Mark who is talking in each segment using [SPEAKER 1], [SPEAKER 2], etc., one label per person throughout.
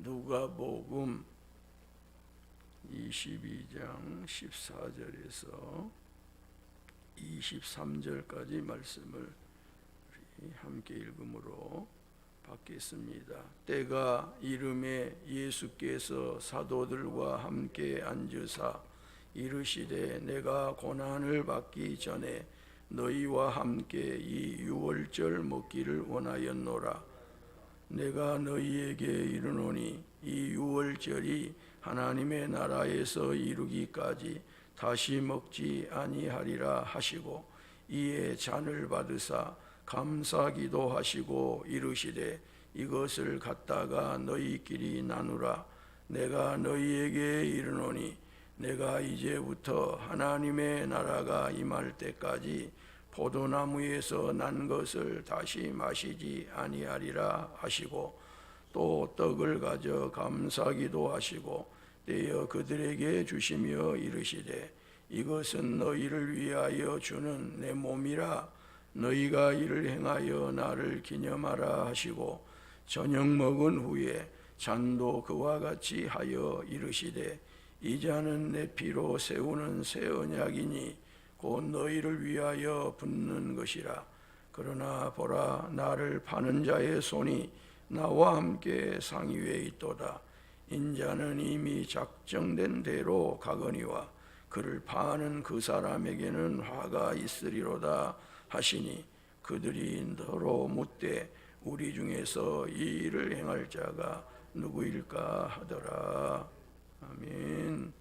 [SPEAKER 1] 누가복음 22장 14절에서 23절까지 말씀을 함께 읽음으로 받겠습니다. 때가 이름에 예수께서 사도들과 함께 앉으사 이르시되 내가 고난을 받기 전에 너희와 함께 이 유월절 먹기를 원하였노라. 내가 너희에게 이르노니 이 유월절이 하나님의 나라에서 이루기까지 다시 먹지 아니하리라 하시고 이에 잔을 받으사 감사기도 하시고 이르시되 이것을 갖다가 너희끼리 나누라. 내가 너희에게 이르노니 내가 이제부터 하나님의 나라가 임할 때까지 포도나무에서 난 것을 다시 마시지 아니하리라 하시고 또 떡을 가져 감사기도 하시고 떼어 그들에게 주시며 이르시되 이것은 너희를 위하여 주는 내 몸이라. 너희가 이를 행하여 나를 기념하라 하시고 저녁 먹은 후에 잔도 그와 같이 하여 이르시되 이 잔은 내 피로 세우는 새 언약이니 곧 너희를 위하여 붓는 것이라. 그러나 보라, 나를 파는 자의 손이 나와 함께 상위 위에 있도다. 인자는 이미 작정된 대로 가거니와 그를 파는 그 사람에게는 화가 있으리로다 하시니 그들이 서로 묻되 우리 중에서 이 일을 행할 자가 누구일까 하더라. 아멘.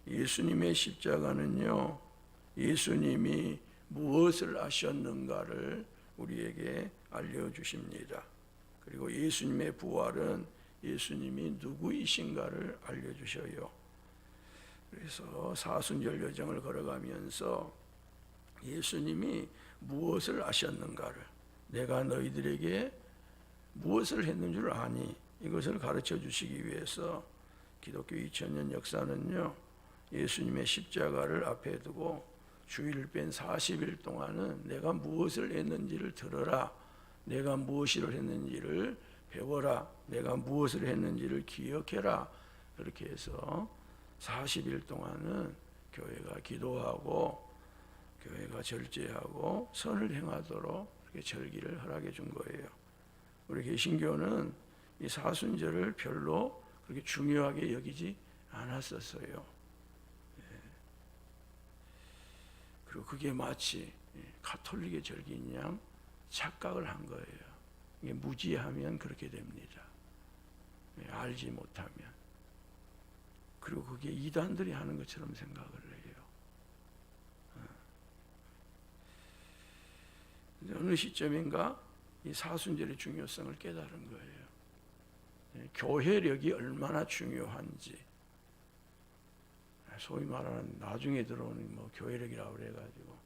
[SPEAKER 1] 예수님의 십자가는요, 예수님이 무엇을 하셨는가를 우리에게 알려주십니다. 그리고 예수님의 부활은 예수님이 누구이신가를 알려주셔요. 그래서 사순절 여정을 걸어가면서 예수님이 무엇을 하셨는가를, 내가 너희들에게 무엇을 했는 줄 아니, 이것을 가르쳐 주시기 위해서 기독교 2000년 역사는요, 예수님의 십자가를 앞에 두고 주일을 뺀 40일 동안은 내가 무엇을 했는지를 들어라, 내가 무엇을 했는지를 배워라, 내가 무엇을 했는지를 기억해라. 그렇게 해서 40일 동안은 교회가 기도하고 교회가 절제하고 선을 행하도록 이렇게 절기를 허락해 준 거예요. 우리 개신교는 이 사순절을 별로 그렇게 중요하게 여기지 않았었어요. 그리고 그게 마치 가톨릭의 절기인 양 착각을 한 거예요. 이게 무지하면 그렇게 됩니다. 알지 못하면. 그리고 그게 이단들이 하는 것처럼 생각을 해요. 어느 시점인가 이 사순절의 중요성을 깨달은 거예요. 교회력이 얼마나 중요한지. 소위 말하는 나중에 들어오는 교회력이라고 그래가지고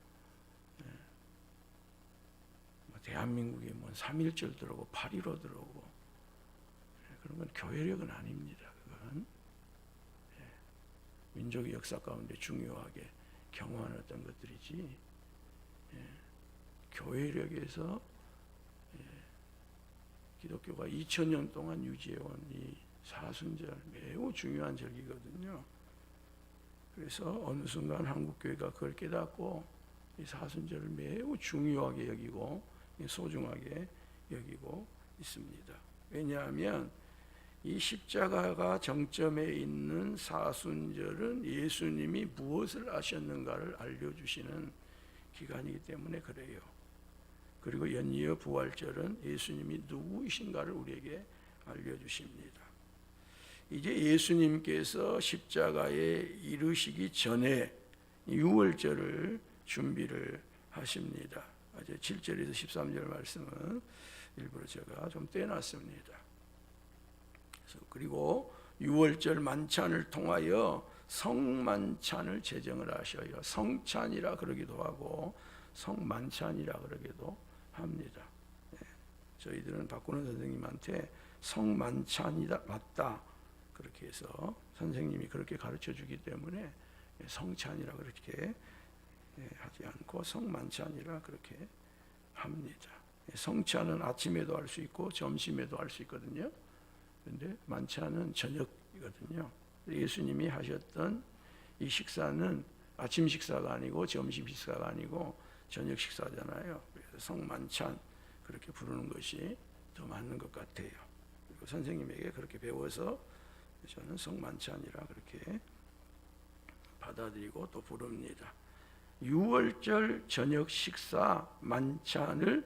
[SPEAKER 1] 대한민국에 3.1절 들어오고 8.15 들어오고 그런 건 교회력은 아닙니다. 그건 민족의 역사 가운데 중요하게 경험한 어떤 것들이지, 교회력에서 기독교가 2000년 동안 유지해온 이 사순절 매우 중요한 절기거든요. 그래서 어느 순간 한국교회가 그걸 깨닫고 이 사순절을 매우 중요하게 여기고 소중하게 여기고 있습니다. 왜냐하면 이 십자가가 정점에 있는 사순절은 예수님이 무엇을 하셨는가를 알려주시는 기간이기 때문에 그래요. 그리고 연이어 부활절은 예수님이 누구이신가를 우리에게 알려주십니다. 이제 예수님께서 십자가에 이르시기 전에 유월절을 준비를 하십니다. 이제 7절에서 13절 말씀은 일부러 제가 좀 떼놨습니다. 그리고 유월절 만찬을 통하여 성만찬을 제정을 하셔요. 성찬이라 그러기도 하고 성만찬이라 그러기도 합니다. 저희들은 박근호 선생님한테 성만찬이다 맞다 그렇게 해서 선생님이 그렇게 가르쳐 주기 때문에 성찬이라 그렇게 하지 않고 성만찬이라 그렇게 합니다. 성찬은 아침에도 할 수 있고 점심에도 할 수 있거든요. 그런데 만찬은 저녁이거든요. 예수님이 하셨던 이 식사는 아침 식사가 아니고 점심 식사가 아니고 저녁 식사잖아요. 그래서 성만찬 그렇게 부르는 것이 더 맞는 것 같아요. 그리고 선생님에게 그렇게 배워서 저는 성만찬이라 그렇게 받아들이고 또 부릅니다. 유월절 저녁 식사 만찬을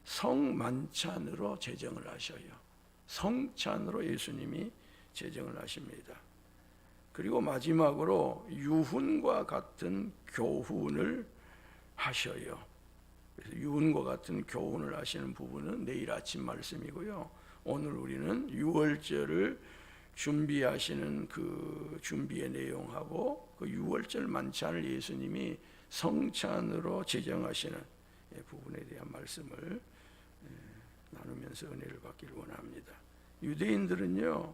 [SPEAKER 1] 성만찬으로 제정을 하셔요. 성찬으로 예수님이 제정을 하십니다. 그리고 마지막으로 유훈과 같은 교훈을 하셔요. 그래서 유훈과 같은 교훈을 하시는 부분은 내일 아침 말씀이고요. 오늘 우리는 유월절을 준비하시는 그 준비의 내용하고 그 유월절 만찬을 예수님이 성찬으로 제정하시는 부분에 대한 말씀을 나누면서 은혜를 받기를 원합니다. 유대인들은요,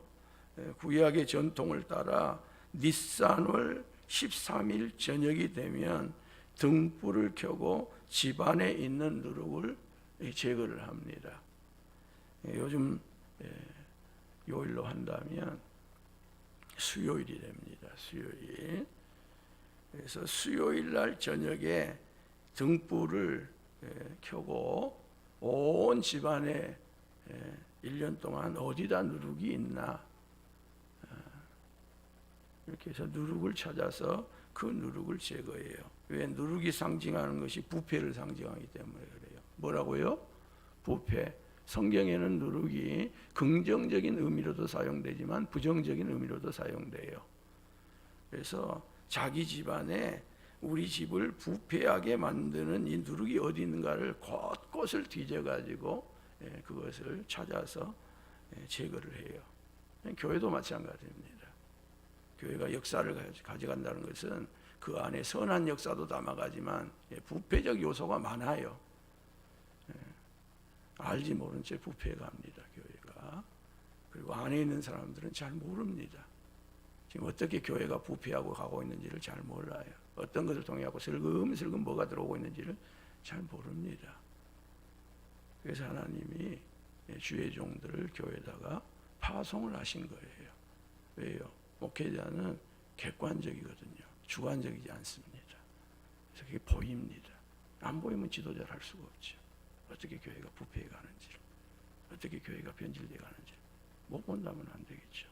[SPEAKER 1] 구약의 전통을 따라 니산월 13일 저녁이 되면 등불을 켜고 집안에 있는 누룩을 제거를 합니다. 요즘 요일로 한다면 수요일이 됩니다. 수요일. 그래서 수요일 날 저녁에 등불을 켜고 온 집안에 1년 동안 어디다 누룩이 있나 이렇게 해서 누룩을 찾아서 그 누룩을 제거해요. 왜? 누룩이 상징하는 것이 부패를 상징하기 때문에 그래요. 뭐라고요? 부패. 성경에는 누룩이 긍정적인 의미로도 사용되지만 부정적인 의미로도 사용돼요. 그래서 자기 집안에 우리 집을 부패하게 만드는 이 누룩이 어디 있는가를 곳곳을 뒤져가지고 그것을 찾아서 제거를 해요. 교회도 마찬가지입니다. 교회가 역사를 가져간다는 것은 그 안에 선한 역사도 담아가지만 부패적 요소가 많아요. 알지 모른 채 부패해 갑니다. 교회가. 그리고 안에 있는 사람들은 잘 모릅니다. 지금 어떻게 교회가 부패하고 가고 있는지를 잘 몰라요. 어떤 것을 통해 갖고 슬금슬금 뭐가 들어오고 있는지를 잘 모릅니다. 그래서 하나님이 주의 종들을 교회에다가 파송을 하신 거예요. 왜요? 목회자는 객관적이거든요. 주관적이지 않습니다. 그래서 그게 보입니다. 안 보이면 지도자를 할 수가 없죠. 어떻게 교회가 부패해 가는지를, 어떻게 교회가 변질돼 가는지를 못 본다면 안 되겠죠.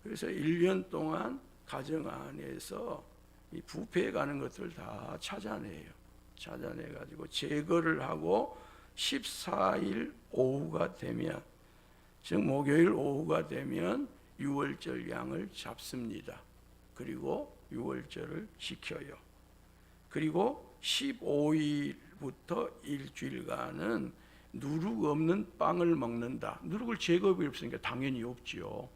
[SPEAKER 1] 그래서 1년 동안 가정 안에서 이 부패해 가는 것들을 다 찾아내요. 찾아내 가지고 제거를 하고 14일 오후가 되면, 즉 목요일 오후가 되면 유월절 양을 잡습니다. 그리고 유월절을 지켜요. 그리고 15일부터 일주일간은 누룩 없는 빵을 먹는다. 누룩을 제거해 없으니까 당연히 없지요.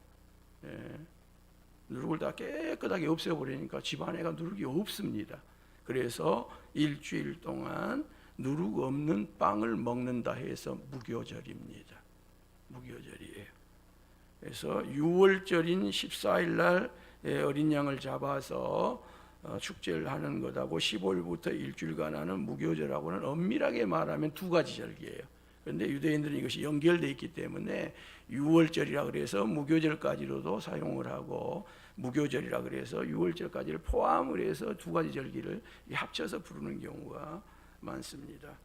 [SPEAKER 1] 누룩을 다 깨끗하게 없애버리니까 집안에가 누룩이 없습니다. 그래서 일주일 동안 누룩 없는 빵을 먹는다 해서 무교절입니다. 무교절이에요. 그래서 유월절인 14일 날 어린 양을 잡아서 축제를 하는 것하고 15일부터 일주일간 하는 무교절하고는 엄밀하게 말하면 두 가지 절기예요. 그런데 유대인들은 이것이 연결되어 있기 때문에 유월절이라 그래서 무교절까지로도 사용을 하고, 무교절이라 그래서 유월절까지를 포함을 해서 두 가지 절기를 합쳐서 부르는 경우가 많습니다.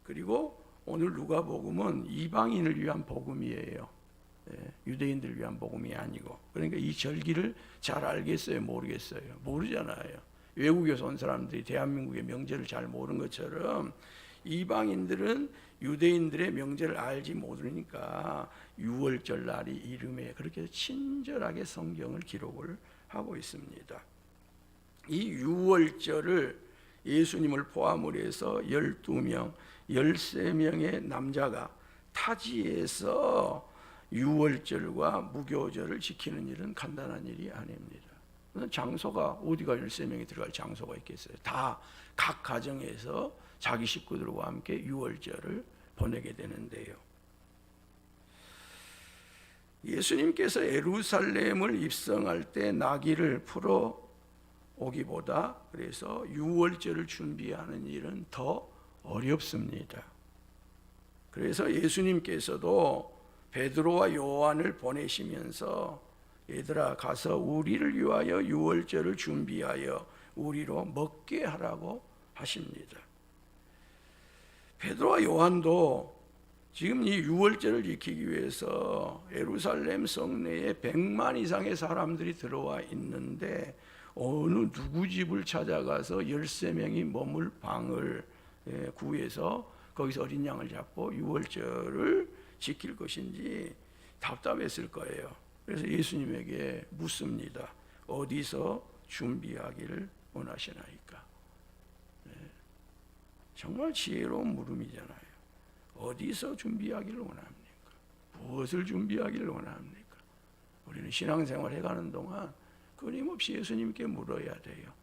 [SPEAKER 1] 그리고 오늘 누가복음은 이방인을 위한 복음이에요. 유대인들을 위한 복음이 아니고. 그러니까 이 절기를 잘 알겠어요? 모르겠어요? 모르잖아요. 외국에서 온 사람들이 대한민국의 명절을 잘 모르는 것처럼 이방인들은 유대인들의 명절을 알지 모르니까 유월절 날이 이름에 그렇게 친절하게 성경을 기록을 하고 있습니다. 이 유월절을 예수님을 포함을 해서 12명, 13명의 남자가 타지에서 유월절과 무교절을 지키는 일은 간단한 일이 아닙니다. 장소가 어디가 13명이 들어갈 장소가 있겠어요? 다 각 가정에서 자기 식구들과 함께 유월절을 보내게 되는데요. 예수님께서 예루살렘을 입성할 때 나귀를 풀어 오기보다 그래서 유월절을 준비하는 일은 더 어렵습니다. 그래서 예수님께서도 베드로와 요한을 보내시면서 얘들아 가서 우리를 위하여 유월절을 준비하여 우리로 먹게 하라고 하십니다. 베드로와 요한도 지금 이 유월절을 지키기 위해서 예루살렘 성내에 100만 이상의 사람들이 들어와 있는데 어느 누구 집을 찾아가서 13명이 머물 방을 구해서 거기서 어린 양을 잡고 유월절을 지킬 것인지 답답했을 거예요. 그래서 예수님에게 묻습니다. 어디서 준비하기를 원하시나이까? 정말 지혜로운 물음이잖아요. 어디서 준비하기를 원합니까? 무엇을 준비하기를 원합니까? 우리는 신앙생활 해가는 동안 끊임없이 예수님께 물어야 돼요.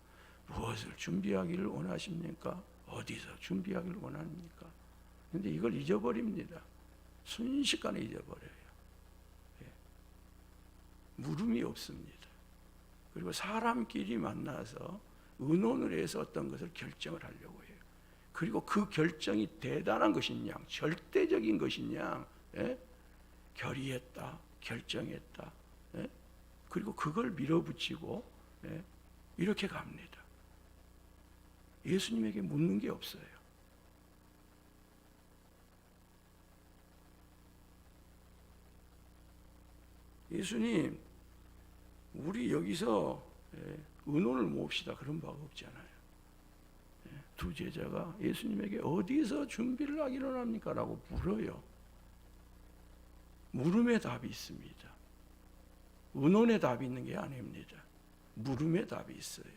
[SPEAKER 1] 무엇을 준비하기를 원하십니까? 어디서 준비하기를 원합니까? 그런데 이걸 잊어버립니다. 순식간에 잊어버려요. 물음이 없습니다. 그리고 사람끼리 만나서 의논을 해서 어떤 것을 결정을 하려고 해요. 그리고 그 결정이 대단한 것이냐, 절대적인 것이냐, 결의했다, 결정했다, 그리고 그걸 밀어붙이고 이렇게 갑니다. 예수님에게 묻는 게 없어요. 예수님, 우리 여기서 의논을 모읍시다 그런 바가 없잖아요. 두 제자가 예수님에게 어디서 준비를 하기를 원합니까? 라고 물어요. 물음에 답이 있습니다. 의논의 답이 있는 게 아닙니다. 물음의 답이 있어요.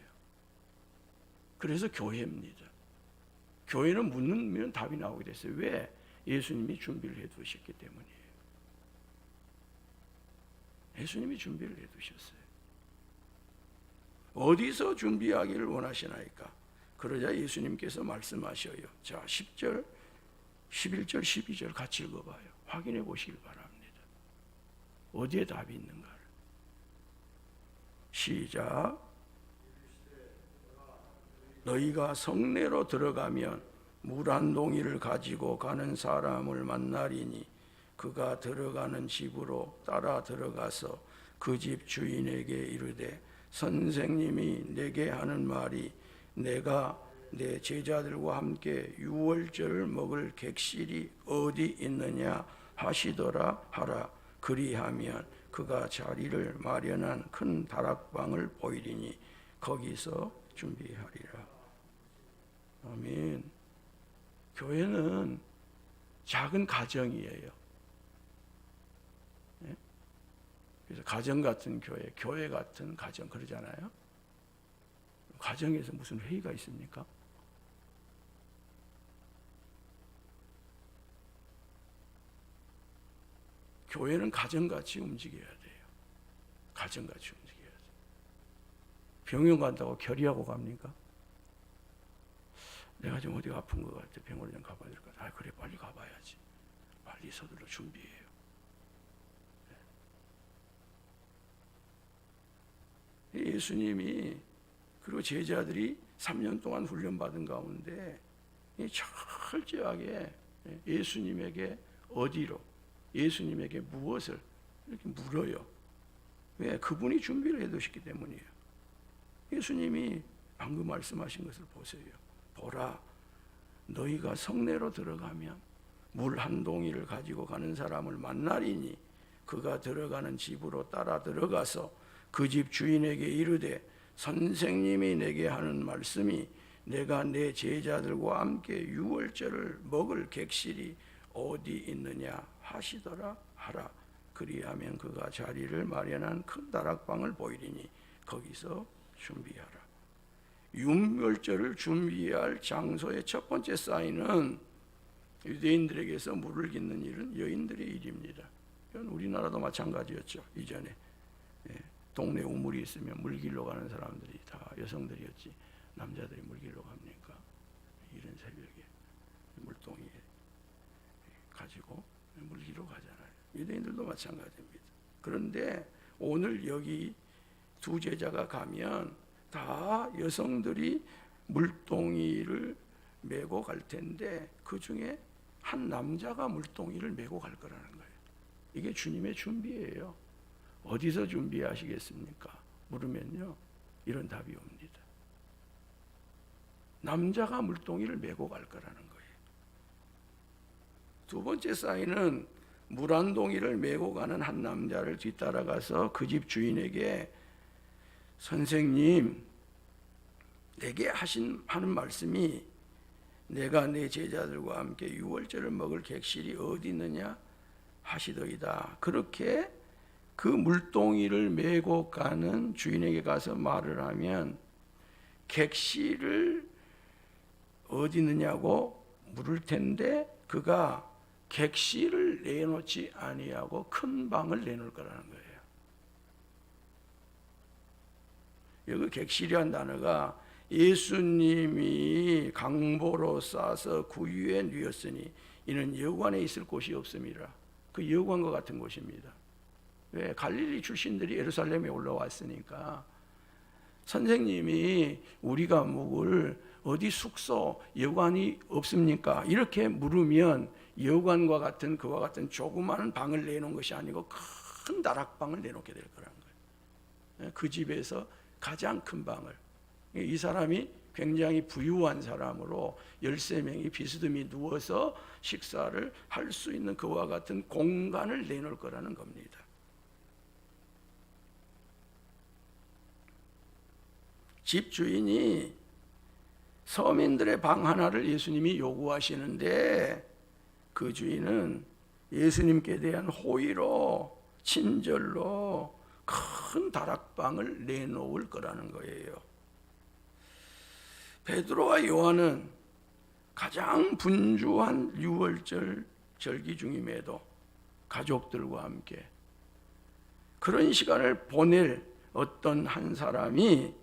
[SPEAKER 1] 그래서 교회입니다. 교회는 묻는 답이 나오게 됐어요. 왜? 예수님이 준비를 해두셨기 때문이에요. 예수님이 준비를 해두셨어요. 어디서 준비하기를 원하시나이까? 그러자 예수님께서 말씀하셔요. 자, 10절, 11절, 12절 같이 읽어봐요. 확인해 보시길 바랍니다. 어디에 답이 있는가를. 시작. 너희가 성내로 들어가면 물 한 동이를 가지고 가는 사람을 만나리니 그가 들어가는 집으로 따라 들어가서 그 집 주인에게 이르되 선생님이 내게 하는 말이 내가 내 제자들과 함께 유월절을 먹을 객실이 어디 있느냐 하시더라 하라. 그리하면 그가 자리를 마련한 큰 다락방을 보이리니 거기서 준비하리라. 아멘. 교회는 작은 가정이에요. 그래서 가정 같은 교회, 교회 같은 가정 그러잖아요. 가정에서 무슨 회의가 있습니까? 교회는 가정같이 움직여야 돼요. 가정같이 움직여야 돼요. 병원 간다고 결의하고 갑니까? 내가 좀 어디가 아픈 것 같아. 병원에 좀 가봐야 될 것 같아. 아, 그래, 빨리 가봐야지. 빨리 서둘러 준비해요. 예수님이 그리고 제자들이 3년 동안 훈련받은 가운데 철저하게 예수님에게 어디로, 예수님에게 무엇을 이렇게 물어요. 왜? 그분이 준비를 해두셨기 때문이에요. 예수님이 방금 말씀하신 것을 보세요. 보라, 너희가 성내로 들어가면 물 한 동이를 가지고 가는 사람을 만나리니 그가 들어가는 집으로 따라 들어가서 그 집 주인에게 이르되 선생님이 내게 하는 말씀이 내가 내 제자들과 함께 유월절을 먹을 객실이 어디 있느냐 하시더라 하라. 그리하면 그가 자리를 마련한 큰 다락방을 보이리니 거기서 준비하라. 유월절을 준비할 장소의 첫 번째 사인은 유대인들에게서 물을 깃는 일은 여인들의 일입니다. 이건 우리나라도 마찬가지였죠. 이전에 동네 우물이 있으면 물 길러 가는 사람들이 다 여성들이었지 남자들이 물 길러 갑니까? 이른 새벽에 물동이에 가지고 물 길러 가잖아요. 유대인들도 마찬가지입니다. 그런데 오늘 여기 두 제자가 가면 다 여성들이 물동이를 메고 갈 텐데 그 중에 한 남자가 물동이를 메고 갈 거라는 거예요. 이게 주님의 준비예요. 어디서 준비하시겠습니까? 물으면요, 이런 답이 옵니다. 남자가 물동이를 메고 갈 거라는 거예요. 두 번째 사인은 물 한 동이를 메고 가는 한 남자를 뒤따라가서 그 집 주인에게 선생님, 내게 하는 말씀이 내가 내 제자들과 함께 유월절을 먹을 객실이 어디 있느냐 하시더이다. 그렇게 그 물동이를 메고 가는 주인에게 가서 말을 하면 객실을 어디 있느냐고 물을 텐데 그가 객실을 내놓지 아니하고 큰 방을 내놓을 거라는 거예요. 여기 객실이란 단어가 예수님이 강보로 싸서 구유에 누웠으니 이는 여관에 있을 곳이 없습니다. 그 여관과 같은 곳입니다. 왜? 갈릴리 출신들이 예루살렘에 올라왔으니까 선생님이 우리가 묵을 어디 숙소 여관이 없습니까? 이렇게 물으면 여관과 같은 그와 같은 조그마한 방을 내놓은 것이 아니고 큰 다락방을 내놓게 될 거라는 거예요. 그 집에서 가장 큰 방을. 이 사람이 굉장히 부유한 사람으로 13명이 비스듬히 누워서 식사를 할 수 있는 그와 같은 공간을 내놓을 거라는 겁니다. 집주인이 서민들의 방 하나를 예수님이 요구하시는데 그 주인은 예수님께 대한 호의로 친절로 큰 다락방을 내놓을 거라는 거예요. 베드로와 요한은 가장 분주한 유월절 절기 중임에도 가족들과 함께 그런 시간을 보낼 어떤 한 사람이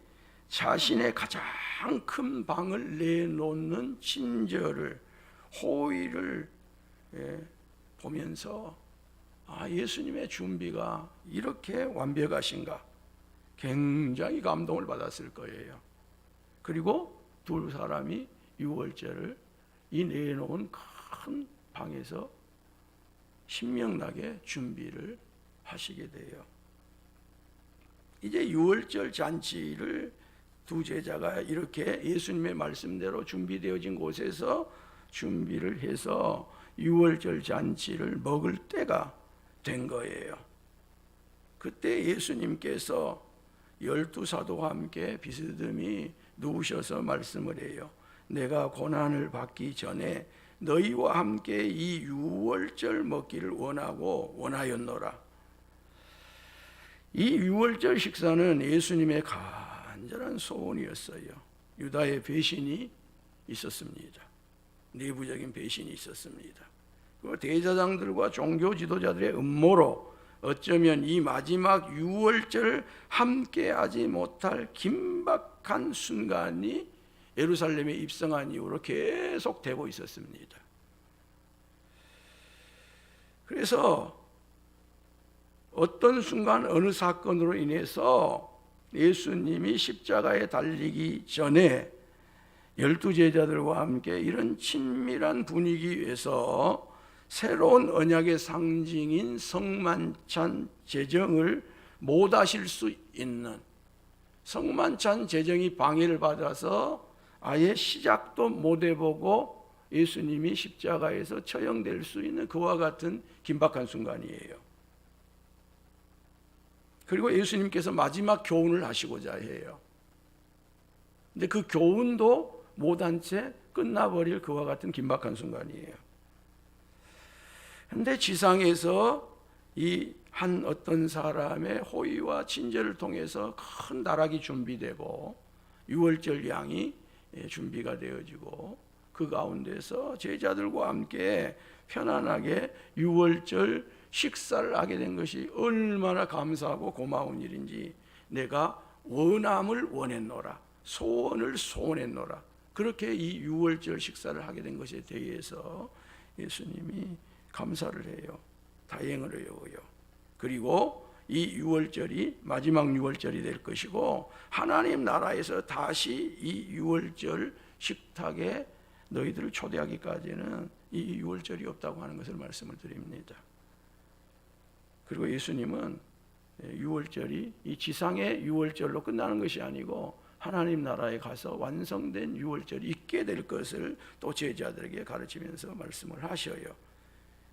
[SPEAKER 1] 자신의 가장 큰 방을 내놓는 친절을, 호의를 보면서 예수님의 준비가 이렇게 완벽하신가 굉장히 감동을 받았을 거예요. 그리고 두 사람이 유월절을 이 내놓은 큰 방에서 신명나게 준비를 하시게 돼요. 이제 유월절 잔치를 두 제자가 이렇게 예수님의 말씀대로 준비되어진 곳에서 준비를 해서 유월절 잔치를 먹을 때가 된 거예요. 그때 예수님께서 12사도와 함께 비스듬히 누우셔서 말씀을 해요. 내가 고난을 받기 전에 너희와 함께 이 유월절 먹기를 원하였노라. 이 유월절 식사는 예수님의 간절한 소원이었어요. 유다의 배신이 있었습니다. 내부적인 배신이 있었습니다. 그리고 대제사장들과 종교 지도자들의 음모로 어쩌면 이 마지막 유월절을 함께하지 못할 긴박한 순간이 예루살렘에 입성한 이후로 계속 되고 있었습니다. 그래서 어떤 순간 어느 사건으로 인해서 예수님이 십자가에 달리기 전에 12제자들과 함께 이런 친밀한 분위기에서 새로운 언약의 상징인 성만찬 제정을 못 하실 수 있는, 성만찬 제정이 방해를 받아서 아예 시작도 못 해보고 예수님이 십자가에서 처형될 수 있는 그와 같은 긴박한 순간이에요. 그리고 예수님께서 마지막 교훈을 하시고자 해요. 근데 그 교훈도 못한 채 끝나버릴 그와 같은 긴박한 순간이에요. 근데 지상에서 이 한 어떤 사람의 호의와 친절을 통해서 큰 다락이 준비되고 유월절 양이 준비가 되어지고 그 가운데서 제자들과 함께 편안하게 유월절 식사를 하게 된 것이 얼마나 감사하고 고마운 일인지 내가 원함을 원했노라, 소원을 소원했노라. 그렇게 이 유월절 식사를 하게 된 것에 대해서 예수님이 감사를 해요. 다행을 여겨요. 그리고 이 유월절이 마지막 유월절이 될 것이고 하나님 나라에서 다시 이 유월절 식탁에 너희들을 초대하기까지는 이 유월절이 없다고 하는 것을 말씀을 드립니다. 그리고 예수님은 유월절이 이 지상의 유월절로 끝나는 것이 아니고 하나님 나라에 가서 완성된 유월절이 있게 될 것을 또 제자들에게 가르치면서 말씀을 하셔요.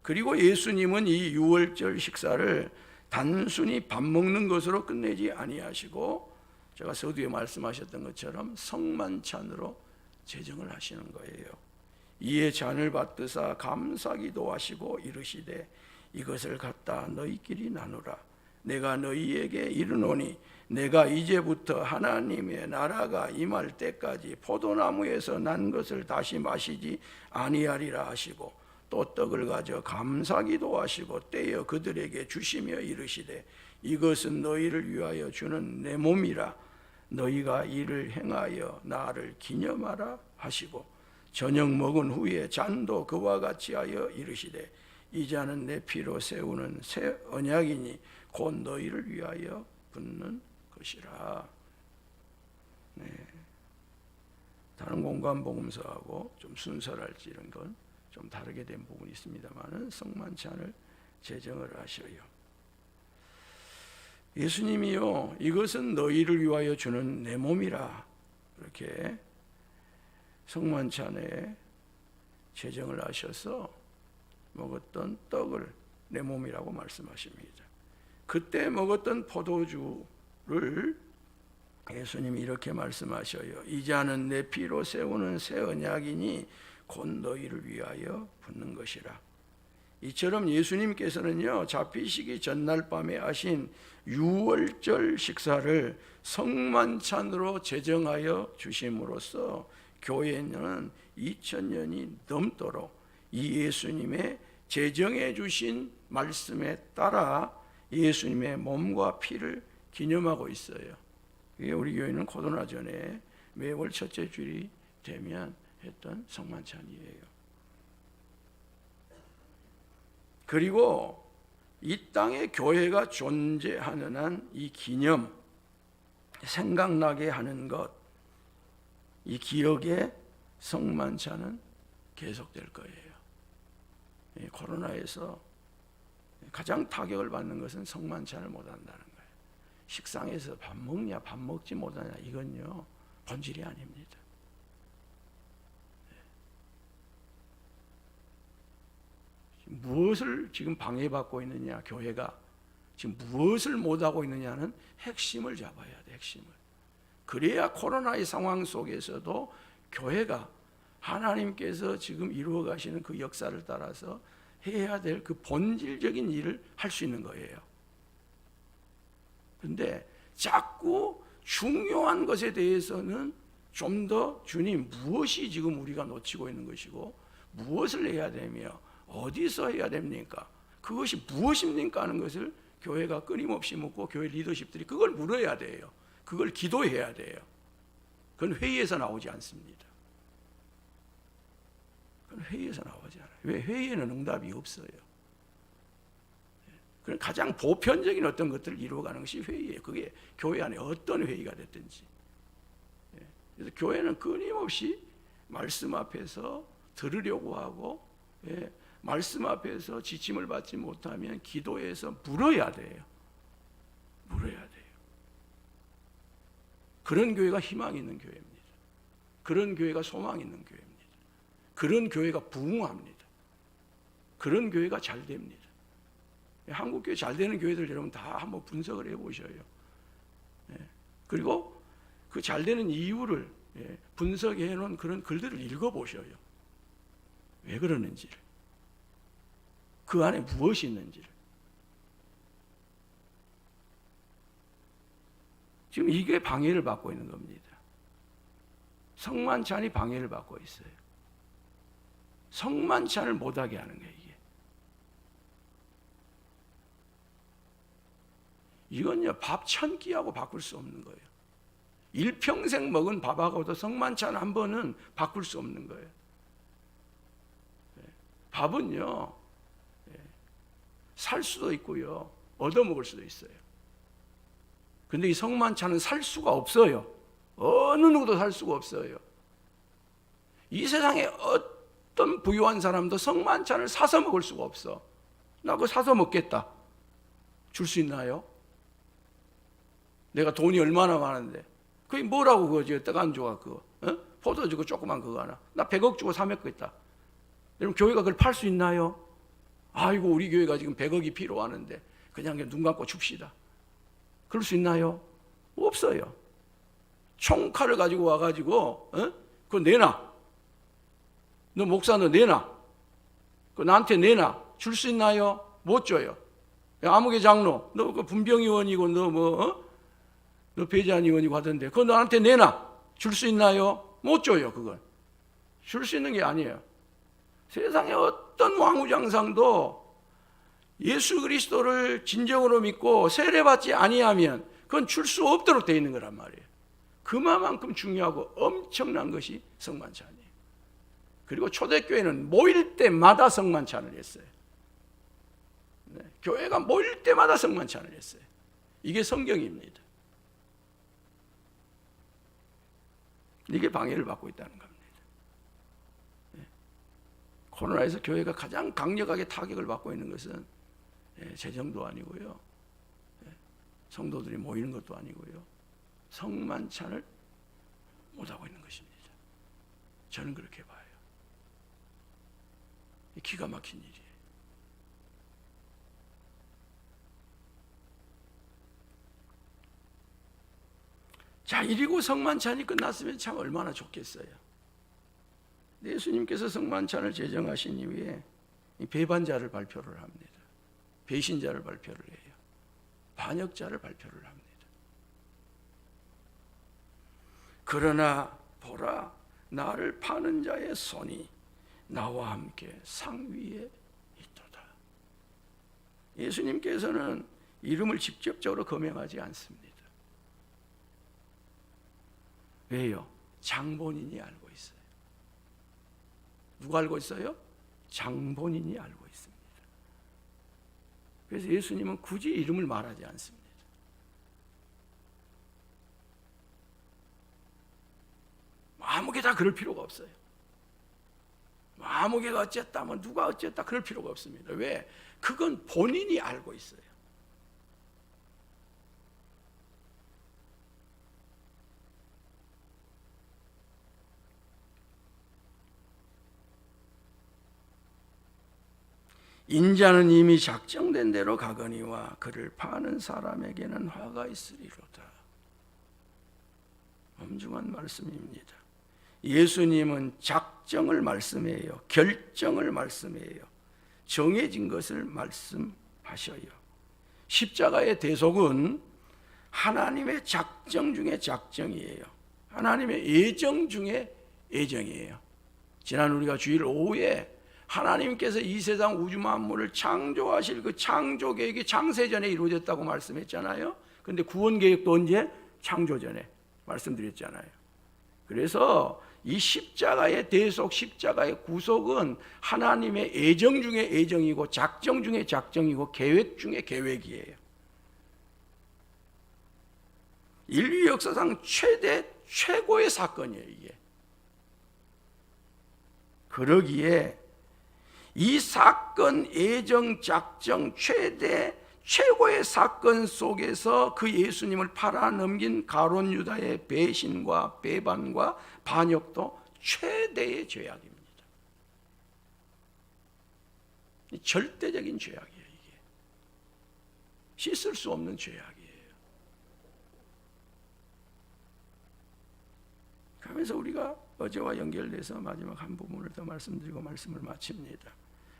[SPEAKER 1] 그리고 예수님은 이 유월절 식사를 단순히 밥 먹는 것으로 끝내지 아니하시고 제가 서두에 말씀하셨던 것처럼 성만찬으로 제정을 하시는 거예요. 이에 잔을 받드사 감사기도 하시고 이르시되 이것을 갖다 너희끼리 나누라. 내가 너희에게 이르노니 내가 이제부터 하나님의 나라가 임할 때까지 포도나무에서 난 것을 다시 마시지 아니하리라 하시고 또 떡을 가져 감사기도 하시고 떼어 그들에게 주시며 이르시되 이것은 너희를 위하여 주는 내 몸이라. 너희가 이를 행하여 나를 기념하라 하시고 저녁 먹은 후에 잔도 그와 같이 하여 이르시되 이 잔은 내 피로 세우는 새 언약이니 곧 너희를 위하여 붓는 것이라. 네. 다른 공간 복음서하고 좀 순서랄지 이런 건 좀 다르게 된 부분이 있습니다만은 성만찬을 제정을 하셔요. 예수님이요 이것은 너희를 위하여 주는 내 몸이라 이렇게 성만찬에 제정을 하셔서 먹었던 떡을 내 몸이라고 말씀하십니다. 그때 먹었던 포도주를 예수님이 이렇게 말씀하셔요. 이 잔은 내 피로 세우는 새 언약이니 곧 너희를 위하여 붓는 것이라. 이처럼 예수님께서는요 잡히시기 전날 밤에 하신 유월절 식사를 성만찬으로 제정하여 주심으로써 교회는 2000년이 넘도록 이 예수님의 제정해 주신 말씀에 따라 예수님의 몸과 피를 기념하고 있어요. 이게 우리 교회는 코로나 전에 매월 첫째 주일이 되면 했던 성만찬이에요. 그리고 이 땅에 교회가 존재하는 한 이 기념, 생각나게 하는 것, 이 기억의 성만찬은 계속될 거예요. 코로나에서 가장 타격을 받는 것은 성만찬을 못한다는 거예요. 식상에서 밥 먹냐 밥 먹지 못하냐 이건요 본질이 아닙니다. 무엇을 지금 방해받고 있느냐 교회가 지금 무엇을 못하고 있느냐는 핵심을 잡아야 돼. 핵심을. 그래야 코로나의 상황 속에서도 교회가 하나님께서 지금 이루어 가시는 그 역사를 따라서 해야 될 그 본질적인 일을 할 수 있는 거예요. 그런데 자꾸 중요한 것에 대해서는 좀 더 주님 무엇이 지금 우리가 놓치고 있는 것이고 무엇을 해야 되며 어디서 해야 됩니까? 그것이 무엇입니까? 하는 것을 교회가 끊임없이 묻고 교회 리더십들이 그걸 물어야 돼요. 그걸 기도해야 돼요. 그건 회의에서 나오지 않습니다. 그건 회의에서 나오지 않아요. 왜? 회의에는 응답이 없어요. 그런 가장 보편적인 어떤 것들을 이루어가는 것이 회의예요. 그게 교회 안에 어떤 회의가 됐든지. 그래서 교회는 끊임없이 말씀 앞에서 들으려고 하고 말씀 앞에서 지침을 받지 못하면 기도해서 물어야 돼요. 물어야 돼요. 그런 교회가 희망 있는 교회입니다. 그런 교회가 소망 있는 교회입니다. 그런 교회가 부흥합니다. 그런 교회가 잘 됩니다. 한국 교회 잘 되는 교회들 여러분 다 한번 분석을 해보셔요. 그리고 그 잘 되는 이유를 분석해 놓은 그런 글들을 읽어보셔요. 왜 그러는지를. 그 안에 무엇이 있는지를. 지금 이게 방해를 받고 있는 겁니다. 성만찬이 방해를 받고 있어요. 성만찬을 못하게 하는 거예요. 이건요 밥 1000끼하고 바꿀 수 없는 거예요. 일평생 먹은 밥하고도 성만찬 한 번은 바꿀 수 없는 거예요. 밥은요 살 수도 있고요 얻어먹을 수도 있어요. 근데 이 성만찬은 살 수가 없어요. 어느 누구도 살 수가 없어요. 이 세상에 어떤 부유한 사람도 성만찬을 사서 먹을 수가 없어. 나 그거 사서 먹겠다. 줄 수 있나요? 내가 돈이 얼마나 많은데 그게 뭐라고 그거 떡 안 줘가 그거 포도 주고 조그만 그거 하나 나 100억 주고 사 먹고 있다. 여러분 교회가 그걸 팔 수 있나요? 아이고 우리 교회가 지금 100억이 필요하는데 그냥 눈 감고 줍시다. 그럴 수 있나요? 없어요. 총칼을 가지고 와가지고 그거 내놔. 너 목사 너 내놔. 그거 나한테 내놔. 줄 수 있나요? 못 줘요. 야, 아무개 장로 너 그 분병의원이고 너 배제한의원이고 하던데 그거 너한테 내놔. 줄 수 있나요? 못 줘요. 그건 줄 수 있는 게 아니에요. 세상에 어떤 왕후장상도 예수 그리스도를 진정으로 믿고 세례받지 아니하면 그건 줄 수 없도록 되어 있는 거란 말이에요. 그만큼 중요하고 엄청난 것이 성만찬이에요. 그리고 초대교회는 모일 때마다 성만찬을 했어요. 네, 교회가 모일 때마다 성만찬을 했어요. 이게 성경입니다. 이게 방해를 받고 있다는 겁니다. 네. 코로나에서 교회가 가장 강력하게 타격을 받고 있는 것은 재정도 아니고요. 성도들이 모이는 것도 아니고요. 성만찬을 못하고 있는 것입니다. 저는 그렇게 봐요. 기가 막힌 일이에요. 자, 이리고 성만찬이 끝났으면 참 얼마나 좋겠어요. 예수님께서 성만찬을 제정하신 이후에 배반자를 발표를 합니다. 배신자를 발표를 해요. 반역자를 발표를 합니다. 그러나 보라, 나를 파는 자의 손이 나와 함께 상 위에 있도다. 예수님께서는 이름을 직접적으로 거명하지 않습니다. 왜요? 장본인이 알고 있어요. 누가 알고 있어요? 장본인이 알고 있습니다. 그래서 예수님은 굳이 이름을 말하지 않습니다. 아무개 다 그럴 필요가 없어요. 아무개가 어쨌다, 누가 어쨌다 그럴 필요가 없습니다. 왜? 그건 본인이 알고 있어요. 인자는 이미 작정된 대로 가거니와 그를 파는 사람에게는 화가 있으리로다. 엄중한 말씀입니다. 예수님은 작정을 말씀해요. 결정을 말씀해요. 정해진 것을 말씀하셔요. 십자가의 대속은 하나님의 작정 중에 작정이에요. 하나님의 예정 중에 예정이에요. 지난 우리가 주일 오후에 하나님께서 이 세상 우주 만물을 창조하실 그 창조 계획이 창세전에 이루어졌다고 말씀했잖아요. 그런데 구원 계획도 언제? 창조전에 말씀드렸잖아요. 그래서 이 십자가의 대속, 십자가의 구속은 하나님의 예정 중에 예정이고 작정 중에 작정이고 계획 중에 계획이에요. 인류 역사상 최고의 사건이에요, 이게. 그러기에 이 사건, 예정, 작정, 최고의 사건 속에서 그 예수님을 팔아넘긴 가룟 유다의 배신과 배반과 반역도 최대의 죄악입니다. 절대적인 죄악이에요, 이게. 씻을 수 없는 죄악이에요. 그러면서 우리가 어제와 연결돼서 마지막 한 부분을 더 말씀드리고 말씀을 마칩니다.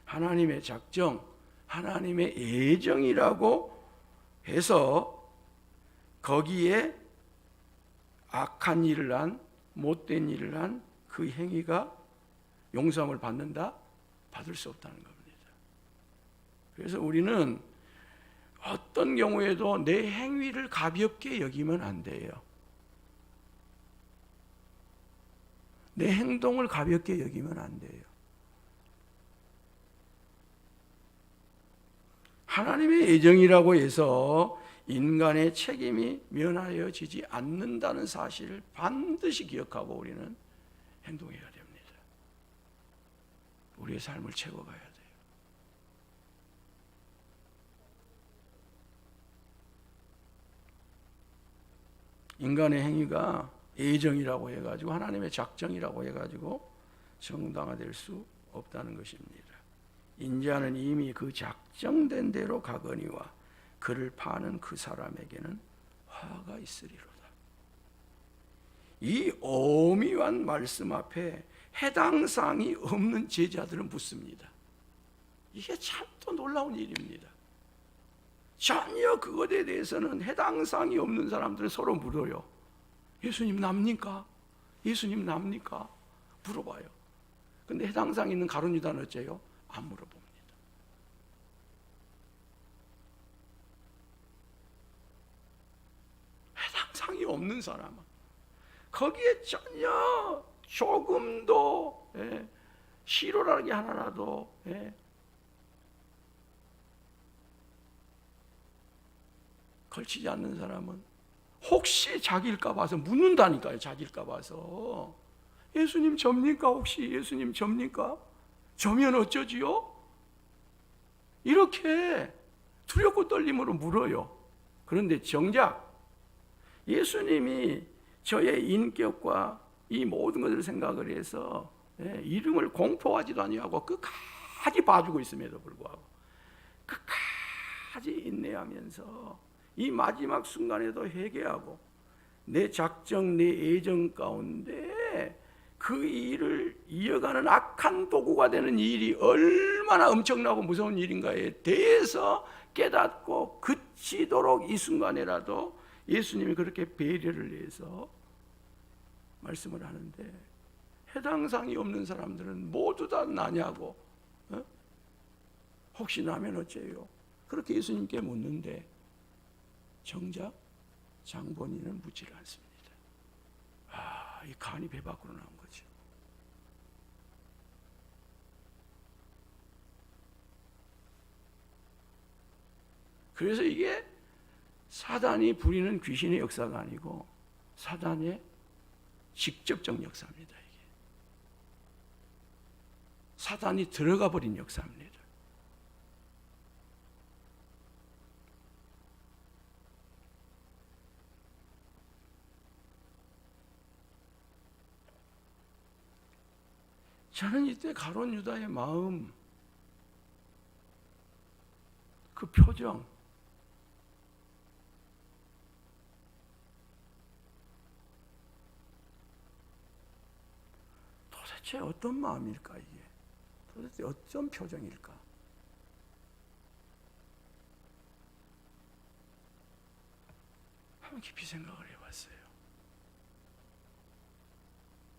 [SPEAKER 1] 하나님의 작정, 하나님의 예정이라고 해서 거기에 악한 일을 한, 못된 일을 한 그 행위가 용서함을 받는다? 받을 수 없다는 겁니다. 그래서 우리는 어떤 경우에도 내 행위를 가볍게 여기면 안 돼요. 내 행동을 가볍게 여기면 안 돼요. 하나님의 예정이라고 해서 인간의 책임이 면하여지지 않는다는 사실을 반드시 기억하고 우리는 행동해야 됩니다. 우리의 삶을 채워가야 돼요. 인간의 행위가 예정이라고 해가지고 하나님의 작정이라고 해가지고 정당화될 수 없다는 것입니다. 인자는 이미 그 작정된 대로 가거니와 그를 파는 그 사람에게는 화가 있으리로다. 이 오묘한 말씀 앞에 해당 사항이 없는 제자들은 묻습니다. 이게 참 또 놀라운 일입니다. 전혀 그것에 대해서는 해당 사항이 없는 사람들은 서로 물어요. 예수님 납니까? 예수님 납니까? 물어봐요. 근데 해당 사항이 있는 가룟 유다는 어째요? 안 물어봅니다. 해당 사항이 없는 사람은 거기에 전혀 조금도 실오라기 하나라도 걸치지 않는 사람은 혹시 자기일까 봐서 묻는다니까요. 자기일까 봐서. 예수님 접니까? 혹시 예수님 접니까? 저면 어쩌지요? 이렇게 두렵고 떨림으로 물어요. 그런데 정작 예수님이 저의 인격과 이 모든 것을 생각을 해서 이름을 공포하지도 아니하고 끝까지 봐주고 있음에도 불구하고 끝까지 인내하면서 이 마지막 순간에도 회개하고 내 작정, 내 예정 가운데 그 일을 이어가는 악한 도구가 되는 일이 얼마나 엄청나고 무서운 일인가에 대해서 깨닫고 그치도록 이 순간에라도 예수님이 그렇게 배려를 해서 말씀을 하는데 해당 사항이 없는 사람들은 모두 다 나냐고 혹시 나면 어째요? 그렇게 예수님께 묻는데 정작 장본인은 묻지를 않습니다. 이 간이 배 밖으로 나온 거죠. 그래서 이게 사단이 부리는 귀신의 역사가 아니고 사단의 직접적 역사입니다. 이게 사단이 들어가 버린 역사입니다. 저는 이때 가룟 유다의 마음, 그 표정, 도대체 어떤 마음일까 이게? 도대체 어떤 표정일까? 한번 깊이 생각을 해봤어요.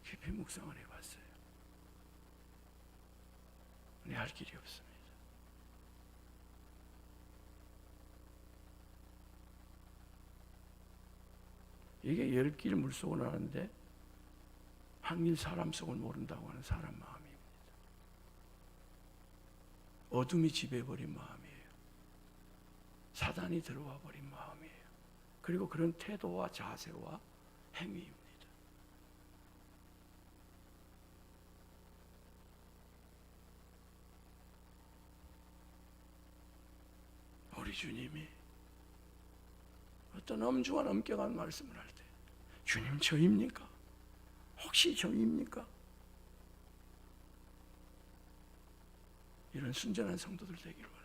[SPEAKER 1] 깊이 묵상을 해봤어요. 할 길이 없습니다. 이게 10길 물속을 하는데 한 길 사람 속을 모른다고 하는 사람 마음입니다. 어둠이 지배해버린 마음이에요. 사단이 들어와 버린 마음이에요. 그리고 그런 태도와 자세와 행위입니다. 우리 주님이 어떤 엄중한 엄격한 말씀을 할 때 주님 저입니까? 혹시 저입니까? 이런 순전한 성도들 되기를 바랍니다.